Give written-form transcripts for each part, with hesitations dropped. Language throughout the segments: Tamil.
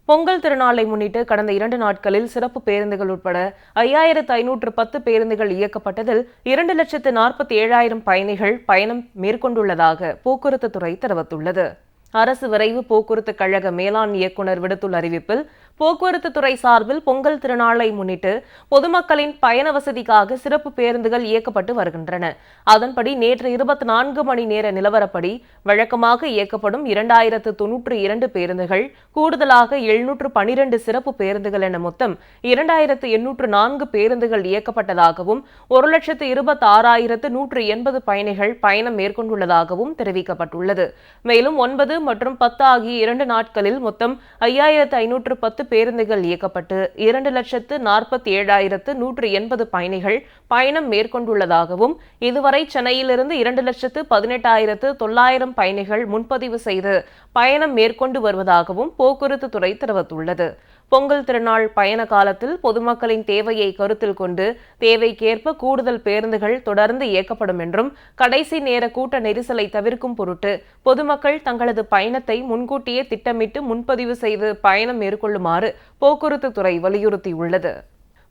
பொங்கல் திருநாளை முன்னிட்டு கடந்த 2 நாட்களில் சிறப்பு பேருந்துகள் உட்பட 5510 பேருந்துகள் இயக்கப்பட்டதில் 2,47,000 பயணிகள் பயணம் மேற்கொண்டுள்ளதாக போக்குவரத்து துறை தெரிவித்துள்ளது. அரசு விரைவு போக்குவரத்து கழக மேலாண் இயக்குநர் விடுத்துள்ள அறிவிப்பில், போக்குவரத்து துறை சார்பில் பொங்கல் திருநாளை முன்னிட்டு பொதுமக்களின் பயண வசதிக்காக சிறப்பு பேருந்துகள் இயக்கப்பட்டு வருகின்றன. அதன்படி நேற்று 24 மணி நேர நிலவரப்படி வழக்கமாக இயக்கப்படும் 2092 பேருந்துகள் கூடுதலாக 712 சிறப்பு பேருந்துகள் என மொத்தம் 2804 பேருந்துகள் இயக்கப்பட்டதாகவும் 1,26,180 பயணிகள் பயணம் மேற்கொண்டுள்ளதாகவும் தெரிவிக்கப்பட்டுள்ளது. மேலும் 9 மற்றும் 10 ஆகிய 2 நாட்களில் மொத்தம் 5510 பேருந்துகள் இயக்கப்பட்டு 2,47,180 பயணிகள் பயணம் மேற்கொண்டுள்ளதாகவும், இதுவரை சென்னையிலிருந்து 2,18,900 பயணிகள் முன்பதிவு செய்து பயணம் மேற்கொண்டு வருவதாகவும் போக்குவரத்து துறை தெரிவித்துள்ளது. பொங்கல் திருநாள் பயண காலத்தில் பொதுமக்களின் தேவையை கருத்தில் கொண்டு தேவைக்கேற்ப கூடுதல் பேருந்துகள் தொடர்ந்து இயக்கப்படும் என்றும், கடைசி நேர கூட்ட நெரிசலை தவிர்க்கும் பொருட்டு பொதுமக்கள் தங்களது பயணத்தை முன்கூட்டியே திட்டமிட்டு முன்பதிவு செய்து பயணம் மேற்கொள்ளுமாறு போக்குவரத்து துறை வலியுறுத்தியுள்ளது.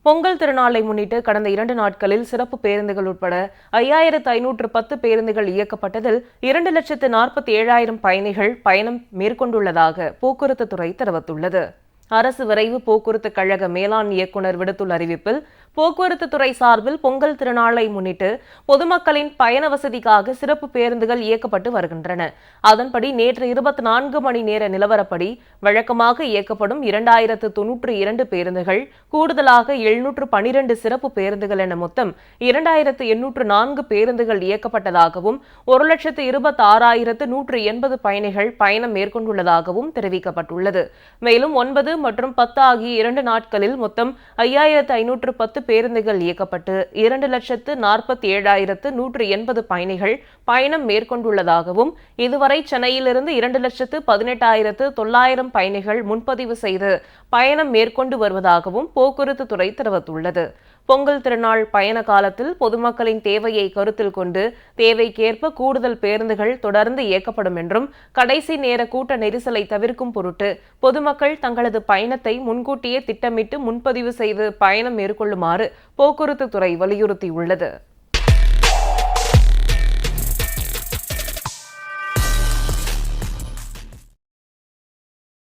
பொங்கல் திருநாளை முன்னிட்டு கடந்த 2 நாட்களில் சிறப்பு பேருந்துகள் உட்பட 5510 பேருந்துகள் இயக்கப்பட்டதில் 2,47,000 பயணிகள் பயணம் மேற்கொண்டுள்ளதாக போக்குவரத்து துறை தெரிவித்துள்ளது. அரசு விரைவு போக்குவரத்து கழக மேலாண் இயக்குநர் விடுத்துள்ள அறிவிப்பில், போக்குவரத்து துறை சார்பில் பொங்கல் திருநாளை முன்னிட்டு பொதுமக்களின் பயண வசதிக்காக சிறப்பு பேருந்துகள் இயக்கப்பட்டு வருகின்றன. அதன்படி நேற்று 24 மணி நேர நிலவரப்படி வழக்கமாக இயக்கப்படும் 2092 பேருந்துகள் கூடுதலாக 712 சிறப்பு பேருந்துகள் என மொத்தம் 2804 பேருந்துகள் இயக்கப்பட்டதாகவும் 1,26,180 பயணிகள் பயணம் மேற்கொண்டுள்ளதாகவும் தெரிவிக்கப்பட்டுள்ளது. மேலும் 9 மற்றும் 10 ஆகிய 2 நாட்களில் மொத்தம் 5510 பேருந்துகள் இயக்கப்பட்டு 2,47,180 பயணிகள் பயணம் மேற்கொண்டுள்ளதாகவும், இதுவரை சென்னையிலிருந்து 2,18,900 பயணிகள் முன்பதிவு செய்து பயணம் மேற்கொண்டு வருவதாகவும் போக்குவரத்து துறை தெரிவித்துள்ளது. பொங்கல் திருநாள் பயண காலத்தில் பொதுமக்களின் தேவையை கருத்தில் கொண்டு தேவைக்கேற்ப கூடுதல் பேருந்துகள் தொடர்ந்து இயக்கப்படும் என்றும், கடைசி நேர கூட்ட நெரிசலை தவிர்க்கும் பொருட்டு பொதுமக்கள் தங்களது பயணத்தை முன்கூட்டியே திட்டமிட்டு முன்பதிவு செய்து பயணம் மேற்கொள்ளுமாறு போக்குவரத்து துறை வலியுறுத்தியுள்ளது.